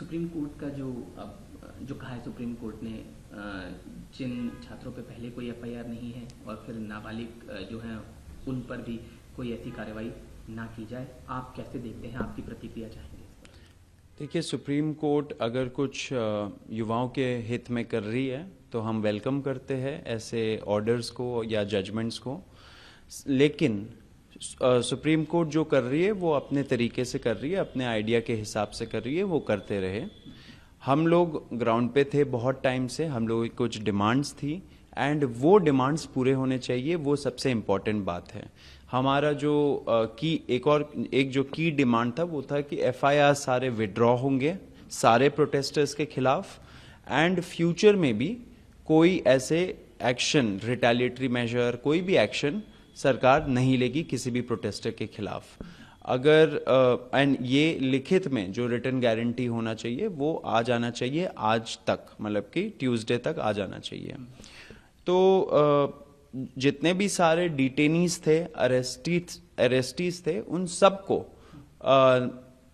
Supreme court का जो कहा है सुप्रीम कोर्ट ने, जिन छात्रों पे पहले कोई एफआईआर नहीं है और फिर नाबालिग जो हैं उन पर भी कोई ऐसी कार्रवाई ना की जाए, आप कैसे देखते हैं, आपकी प्रतिक्रिया चाहेंगे? देखिए, सुप्रीम कोर्ट अगर कुछ युवाओं के हित में कर रही है तो हम वेलकम करते हैं ऐसे ऑर्डर्स को या जजमेंट्स को, लेकिन सुप्रीम कोर्ट जो कर रही है वो अपने तरीके से कर रही है, अपने आइडिया के हिसाब से कर रही है, वो करते रहे। हम लोग ग्राउंड पे थे बहुत टाइम से, हम लोगों की कुछ डिमांड्स थी एंड वो डिमांड्स पूरे होने चाहिए, वो सबसे इम्पॉर्टेंट बात है। हमारा जो एक जो की डिमांड था वो था कि एफआईआर सारे विड्रॉ होंगे सारे प्रोटेस्टर्स के खिलाफ, एंड फ्यूचर में भी कोई ऐसे एक्शन, रिटेलिएटरी मेजर, कोई भी एक्शन सरकार नहीं लेगी किसी भी प्रोटेस्टर के खिलाफ। अगर एंड ये लिखित में जो रिटन गारंटी होना चाहिए वो आ जाना चाहिए आज तक, मतलब कि ट्यूसडे तक आ जाना चाहिए। तो जितने भी सारे डिटेनीज थे, अरेस्टीज थे, उन सबको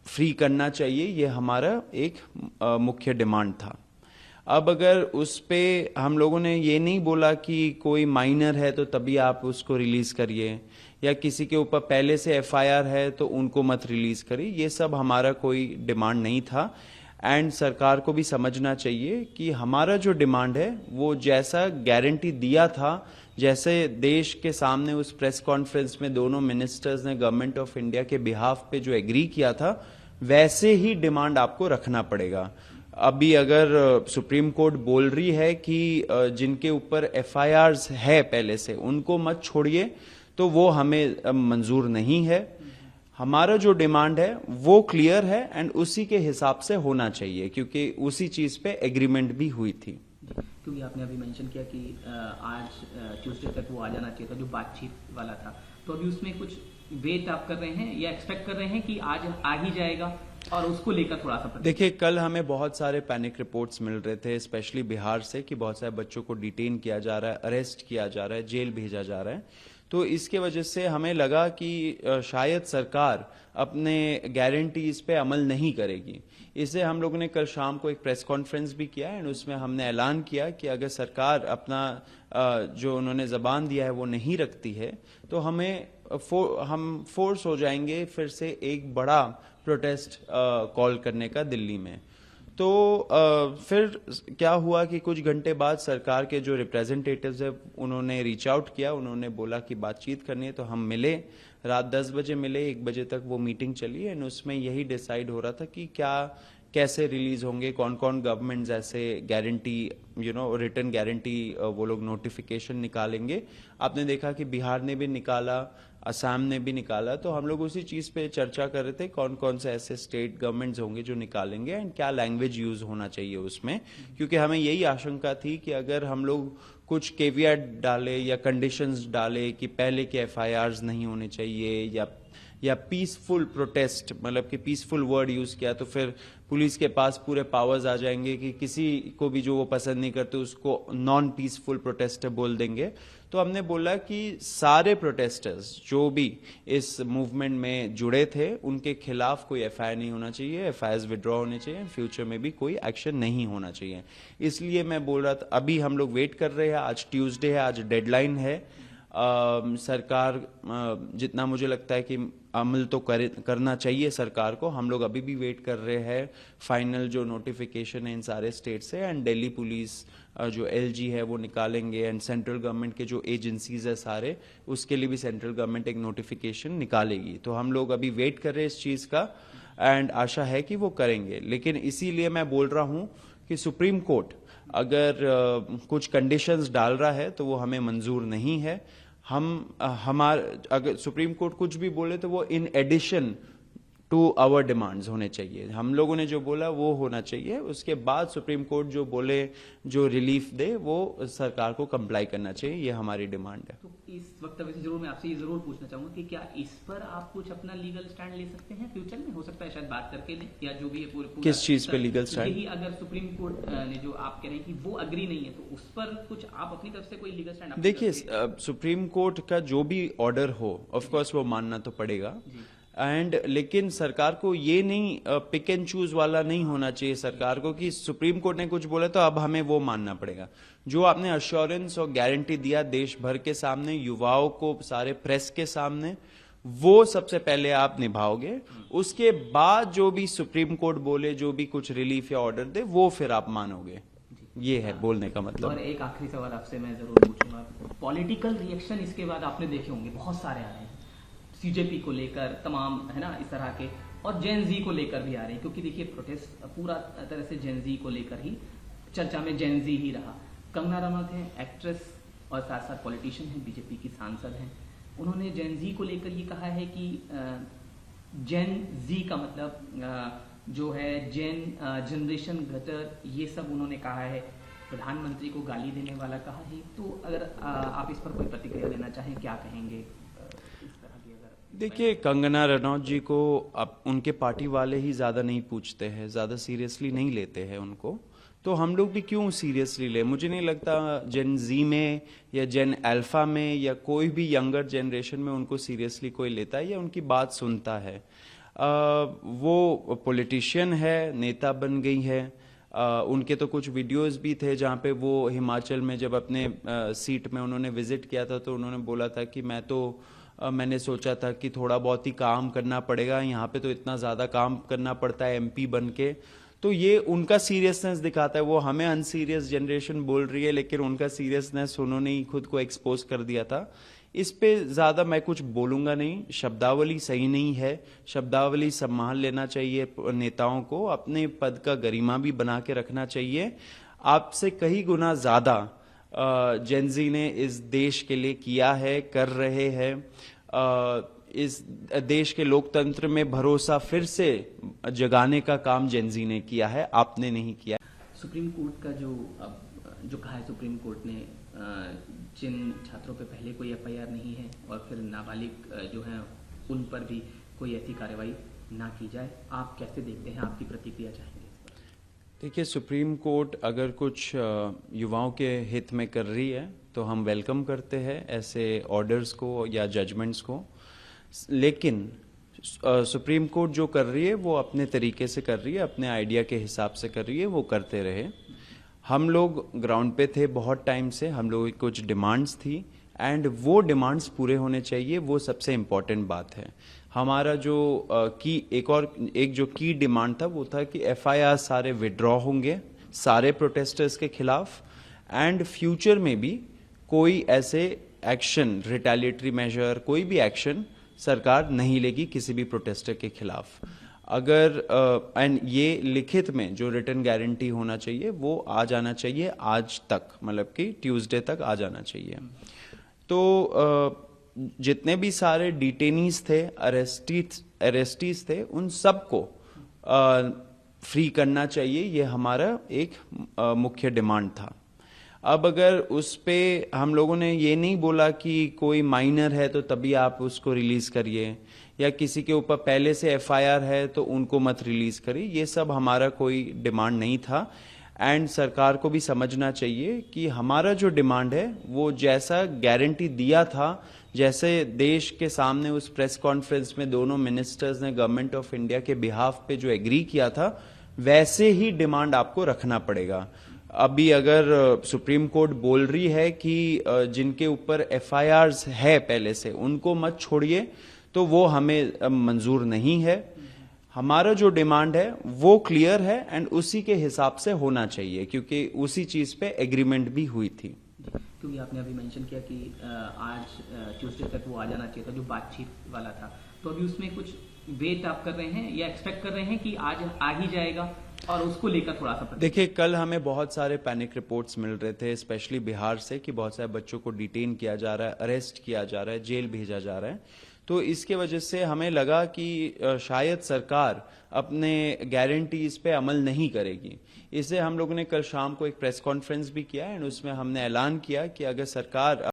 फ्री करना चाहिए, ये हमारा एक मुख्य डिमांड था। अब अगर उस पे हम लोगों ने ये नहीं बोला कि कोई माइनर है तो तभी आप उसको रिलीज करिए, या किसी के ऊपर पहले से एफआईआर है तो उनको मत रिलीज करिए, ये सब हमारा कोई डिमांड नहीं था। एंड सरकार को भी समझना चाहिए कि हमारा जो डिमांड है वो जैसा गारंटी दिया था, जैसे देश के सामने उस प्रेस कॉन्फ्रेंस में दोनों मिनिस्टर्स ने गवर्नमेंट ऑफ इंडिया के बिहाफ पे जो एग्री किया था, वैसे ही डिमांड आपको रखना पड़ेगा। अभी अगर सुप्रीम कोर्ट बोल रही है कि जिनके ऊपर एफआईआर्स है पहले से उनको मत छोड़िए, तो वो हमें मंजूर नहीं है। हमारा जो डिमांड है वो क्लियर है एंड उसी के हिसाब से होना चाहिए, क्योंकि उसी चीज पे एग्रीमेंट भी हुई थी। क्योंकि आपने अभी मेंशन किया कि आज ट्यूसडे तक वो आ जाना चाहिए था, जो बातचीत वाला था, तो अभी उसमें कुछ वेट आप कर रहे हैं या एक्सपेक्ट कर रहे हैं कि आज आ ही जाएगा, और उसको लेकर थोड़ा सा? देखिए, कल हमें बहुत सारे पैनिक रिपोर्ट्स मिल रहे थे, स्पेशली बिहार से, कि बहुत सारे बच्चों को डिटेन किया जा रहा है, अरेस्ट किया जा रहा है, जेल भेजा जा रहा है। तो इसके वजह से हमें लगा कि शायद सरकार अपने गारंटीज पे अमल नहीं करेगी। इससे हम लोगों ने कल शाम को एक प्रेस कॉन्फ्रेंस भी किया एंड उसमें हमने ऐलान किया कि अगर सरकार अपना जो उन्होंने जबान दिया है वो नहीं रखती है तो हम फोर्स हो जाएंगे फिर से एक बड़ा प्रोटेस्ट कॉल करने का दिल्ली में। तो फिर क्या हुआ कि कुछ घंटे बाद सरकार के जो रिप्रेजेंटेटिव्स है उन्होंने रीच आउट किया, उन्होंने बोला कि बातचीत करनी है, तो हम मिले, रात 10 बजे मिले, 1 बजे तक वो मीटिंग चली एंड उसमें यही डिसाइड हो रहा था कि कैसे रिलीज होंगे, कौन कौन गवर्नमेंट्स ऐसे गारंटी रिटर्न गारंटी वो लोग नोटिफिकेशन निकालेंगे। आपने देखा कि बिहार ने भी निकाला, असम ने भी निकाला, तो हम लोग उसी चीज पे चर्चा कर रहे थे कौन कौन से ऐसे स्टेट गवर्नमेंट्स होंगे जो निकालेंगे एंड क्या लैंग्वेज यूज होना चाहिए उसमें, क्योंकि हमें यही आशंका थी कि अगर हम लोग कुछ केवियट डाले या कंडीशंस डाले कि पहले के एफआईआर्स नहीं होने चाहिए या पीसफुल प्रोटेस्ट, मतलब कि पीसफुल वर्ड यूज किया, तो फिर पुलिस के पास पूरे पावर्स आ जाएंगे कि किसी को भी जो वो पसंद नहीं करते उसको नॉन पीसफुल प्रोटेस्टर बोल देंगे। तो हमने बोला कि सारे प्रोटेस्टर्स जो भी इस मूवमेंट में जुड़े थे उनके खिलाफ कोई एफआईआर नहीं होना चाहिए, एफआईआर विड्रॉ होने चाहिए, फ्यूचर में भी कोई एक्शन नहीं होना चाहिए। इसलिए मैं बोल रहा था, अभी हम लोग वेट कर रहे हैं, आज ट्यूसडे है, आज डेडलाइन है। सरकार जितना मुझे लगता है कि अमल तो करना चाहिए सरकार को, हम लोग अभी भी वेट कर रहे हैं फाइनल जो नोटिफिकेशन है इन सारे स्टेट से, एंड दिल्ली पुलिस जो एलजी है वो निकालेंगे एंड सेंट्रल गवर्नमेंट के जो एजेंसीज है सारे, उसके लिए भी सेंट्रल गवर्नमेंट एक नोटिफिकेशन निकालेगी। तो हम लोग अभी वेट कर रहे हैं इस चीज का एंड आशा है कि वो करेंगे। लेकिन इसीलिए मैं बोल रहा हूं कि सुप्रीम कोर्ट अगर कुछ कंडीशंस डाल रहा है तो वो हमें मंजूर नहीं है। अगर सुप्रीम कोर्ट कुछ भी बोले तो वो in addition to our demands होने चाहिए। हम लोगों ने जो बोला वो होना चाहिए, उसके बाद सुप्रीम कोर्ट जो बोले, जो रिलीफ दे, वो सरकार को कंप्लाई करना चाहिए, ये हमारी डिमांड है। तो इस वक्तव्य से जरूर मैं आपसे ये जरूर पूछना चाहूंगा कि क्या इस पर आप कुछ अपना लीगल स्टैंड ले सकते हैं फ्यूचर में? हो सकता है शायद बात करके ले, या जो भी है पूरा किस चीज पे लीगल स्टैंड? यही अगर सुप्रीम कोर्ट ने जो आप कह रहे हैं कि वो अग्री नहीं है, तो उस पर कुछ आप अपनी तरफ से कोई लीगल स्टैंड? देखिए, सुप्रीम कोर्ट का जो भी ऑर्डर हो, ऑफ कोर्स वो मानना तो पड़ेगा, लेकिन सरकार को ये नहीं पिक एंड चूज वाला नहीं होना चाहिए सरकार को कि सुप्रीम कोर्ट ने कुछ बोला तो अब हमें वो मानना पड़ेगा। जो आपने अश्योरेंस और गारंटी दिया देश भर के सामने, युवाओं को, सारे प्रेस के सामने, वो सबसे पहले आप निभाओगे। उसके बाद जो भी सुप्रीम कोर्ट बोले, जो भी कुछ रिलीफ या ऑर्डर दे, वो फिर आप मानोगे। ये है बोलने का मतलब। और एक आखिरी सवाल आपसे मैं जरूर पूछूंगा, पॉलिटिकल रिएक्शन इसके बाद आपने देखे होंगे बहुत सारे आ रहे हैं, सीजेपी को लेकर तमाम, है ना, इस तरह के, और जेन जी को लेकर भी आ रहे हैं, क्योंकि देखिए प्रोटेस्ट पूरा तरह से जेन जी को लेकर ही चर्चा में जेन जी ही रहा। कंगना रनौत है एक्ट्रेस और साथ साथ पॉलिटिशियन है, बीजेपी की सांसद हैं। उन्होंने जेन जी को लेकर ये कहा है कि जेन जी का मतलब जो है जेन जनरेशन गटर, ये सब उन्होंने कहा है, प्रधानमंत्री को गाली देने वाला कहा है। तो अगर आप इस पर कोई प्रतिक्रिया देना चाहें, क्या कहेंगे इस तरह की? अगर देखिए, कंगना रनौत जी को अब उनके पार्टी वाले ही ज्यादा नहीं पूछते हैं, ज्यादा सीरियसली नहीं लेते हैं उनको, तो हम लोग भी क्यों सीरियसली ले? मुझे नहीं लगता जेन जी में या जेन अल्फा में या कोई भी यंगर जनरेशन में उनको सीरियसली कोई लेता है या उनकी बात सुनता है। वो पॉलिटिशियन है, नेता बन गई है। उनके तो कुछ वीडियोस भी थे जहाँ पे वो हिमाचल में जब अपने सीट में उन्होंने विजिट किया था तो उन्होंने बोला था कि मैंने सोचा था कि थोड़ा बहुत ही काम करना पड़ेगा, यहाँ पे तो इतना ज़्यादा काम करना पड़ता है एमपी बन के। तो ये उनका सीरियसनेस दिखाता है। वो हमें अनसीरियस जनरेशन बोल रही है, लेकिन उनका सीरियसनेस उन्होंने ही खुद को एक्सपोज कर दिया था। इस पे ज़्यादा मैं कुछ बोलूँगा नहीं। शब्दावली सही नहीं है, शब्दावली संभाल लेना चाहिए नेताओं को, अपने पद का गरिमा भी बना के रखना चाहिए। आपसे कई गुना ज़्यादा जेन जी ने इस देश के लिए किया है, कर रहे हैं। इस देश के लोकतंत्र में भरोसा फिर से जगाने का काम जेन जी ने किया है, आपने नहीं किया। सुप्रीम कोर्ट का जो कहा है सुप्रीम कोर्ट ने, जिन छात्रों पे पहले कोई एफआईआर नहीं है और फिर नाबालिग जो हैं उन पर भी कोई ऐसी कार्रवाई ना की जाए, आप कैसे देखते हैं? आपकी प्रतिक्रिया चाहेंगे इस पर? देखिए, सुप्रीम कोर्ट अगर कुछ युवाओं के हित में कर रही है तो हम वेलकम करते हैं ऐसे ऑर्डर्स को या जजमेंट्स को, लेकिन सुप्रीम कोर्ट जो कर रही है वो अपने तरीके से कर रही है, अपने आइडिया के हिसाब से कर रही है, वो करते रहे। हम लोग ग्राउंड पे थे बहुत टाइम से, हम लोगों की कुछ डिमांड्स थी एंड वो डिमांड्स पूरे होने चाहिए, वो सबसे इम्पॉर्टेंट बात है। हमारा जो एक जो की डिमांड था वो था कि एफआईआर सारे विड्रॉ होंगे सारे प्रोटेस्टर्स के खिलाफ, एंड फ्यूचर में भी कोई ऐसे एक्शन, रिटेलिएटरी मेजर, कोई भी एक्शन सरकार नहीं लेगी किसी भी प्रोटेस्टर के खिलाफ। अगर एंड ये लिखित में जो रिटर्न गारंटी होना चाहिए वो आ जाना चाहिए आज तक, मतलब कि ट्यूसडे तक आ जाना चाहिए। तो जितने भी सारे डिटेनीज थे, अरेस्टीज थे, उन सबको फ्री करना चाहिए, ये हमारा एक मुख्य डिमांड था। अब अगर उस पे हम लोगों ने ये नहीं बोला कि कोई माइनर है तो तभी आप उसको रिलीज करिए, या किसी के ऊपर पहले से एफआईआर है तो उनको मत रिलीज करिए, ये सब हमारा कोई डिमांड नहीं था। एंड सरकार को भी समझना चाहिए कि हमारा जो डिमांड है वो जैसा गारंटी दिया था, जैसे देश के सामने उस प्रेस कॉन्फ्रेंस में दोनों मिनिस्टर्स ने गवर्नमेंट ऑफ इंडिया के बिहाफ पे जो एग्री किया था, वैसे ही डिमांड आपको रखना पड़ेगा। अभी अगर सुप्रीम कोर्ट बोल रही है कि जिनके ऊपर एफआईआर्स है पहले से उनको मत छोड़िए, तो वो हमें मंजूर नहीं है। हमारा जो डिमांड है वो क्लियर है एंड उसी के हिसाब से होना चाहिए, क्योंकि उसी चीज पे एग्रीमेंट भी हुई थी। क्योंकि आपने अभी मेंशन किया कि आज ट्यूसडे तक वो आ जाना चाहिए था, जो बातचीत वाला था, तो अभी उसमें कुछ वेट आप कर रहे हैं या एक्सपेक्ट कर रहे हैं कि आज आ ही जाएगा, और उसको लेकर थोड़ा सा? देखिए, कल हमें बहुत सारे पैनिक रिपोर्ट्स मिल रहे थे, स्पेशली बिहार से, कि बहुत सारे बच्चों को डिटेन किया जा रहा है, अरेस्ट किया जा रहा है, जेल भेजा जा रहा है। तो इसके वजह से हमें लगा कि शायद सरकार अपने गारंटीज पे अमल नहीं करेगी। इससे हम लोगों ने कल शाम को एक प्रेस कॉन्फ्रेंस भी किया एंड उसमें हमने ऐलान किया कि अगर सरकार